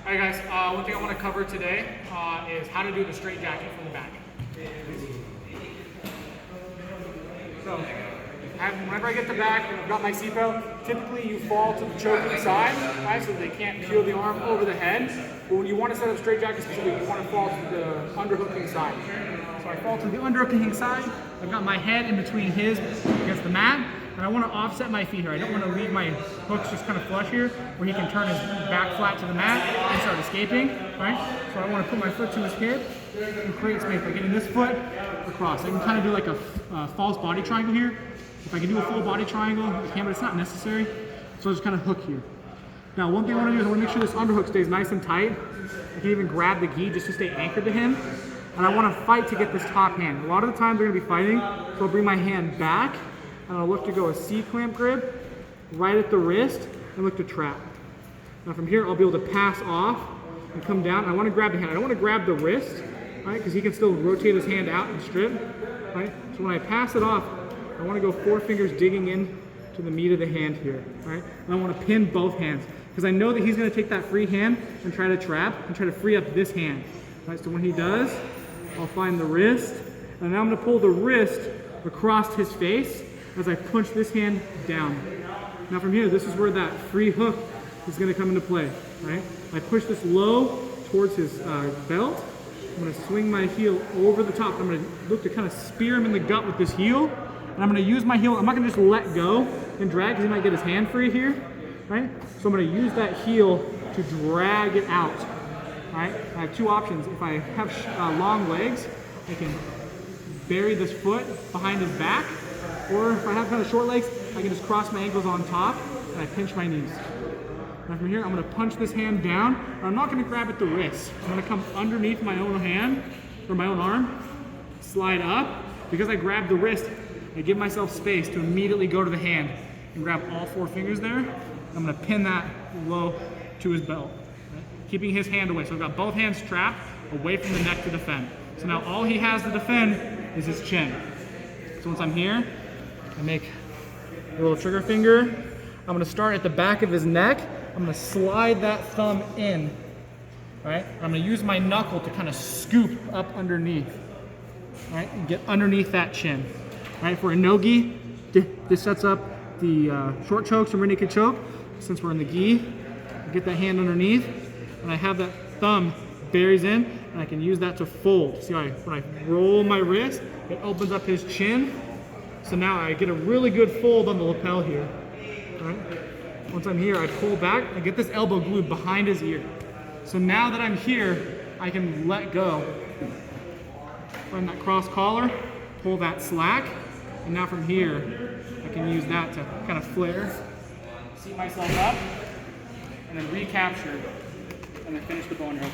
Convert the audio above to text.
All right, guys. One thing I want to cover today is how to do the straight jacket from the back. So, whenever I get the back, I've got my seatbelt. Typically, you fall to the choking side, right, so they can't peel the arm over the head. But when you want to set up straight jacket specifically, you want to fall to the underhooking side. So I fall to the underhooking side. I've got my head in between his against the mat. And I want to offset my feet here. I don't want to leave my hooks just kind of flush here, where he can turn his back flat to the mat and start escaping, right? So I want to put my foot to his hip and create space by getting this foot across. I can kind of do like a false body triangle here. If I can do a full body triangle, I can, but it's not necessary. So I just kind of hook here. Now, one thing I want to do is I want to make sure this underhook stays nice and tight. I can even grab the gi just to stay anchored to him. And I want to fight to get this top hand. A lot of the times they're going to be fighting, so I'll bring my hand back, and I'll look to go a C-clamp grip right at the wrist and look to trap. Now from here, I'll be able to pass off and come down. I want to grab the hand. I don't want to grab the wrist, right? Because he can still rotate his hand out and strip, right? So when I pass it off, I want to go 4 fingers digging in to the meat of the hand here, right? And I want to pin both hands because I know that he's going to take that free hand and try to trap and try to free up this hand, right? So when he does, I'll find the wrist, and now I'm going to pull the wrist across his face as I punch this hand down. Now from here, this is where that free hook is going to come into play, right? I push this low towards his belt. I'm going to swing my heel over the top. I'm going to look to kind of spear him in the gut with this heel, and I'm going to use my heel. I'm not going to just let go and drag because he might get his hand free here, right? So I'm going to use that heel to drag it out, right? I have 2 options. If I have long legs, I can bury this foot behind his back, or if I have kind of short legs, I can just cross my ankles on top and I pinch my knees. Now from here, I'm going to punch this hand down. I'm not going to grab at the wrist. I'm going to come underneath my own hand, or my own arm, slide up. Because I grabbed the wrist, I give myself space to immediately go to the hand and grab all 4 fingers there. I'm going to pin that low to his belt, right? Keeping his hand away. So I've got both hands trapped away from the neck to defend. So now all he has to defend is his chin. So once I'm here, I make a little trigger finger. I'm going to start at the back of his neck. I'm going to slide that thumb in, right? I'm going to use my knuckle to kind of scoop up underneath, right? And get underneath that chin, right? For a no-gi, this sets up the short chokes and rear naked choke. Since we're in the gi, I get that hand underneath, and I have that thumb buries in, and I can use that to fold. See how when I roll my wrist, it opens up his chin. So now I get a really good fold on the lapel here, right? Once I'm here, I pull back, I get this elbow glued behind his ear. So now that I'm here, I can let go. Find that cross collar, pull that slack, and now from here, I can use that to kind of flare, seat myself up, and then recapture, and then finish the bow and choke.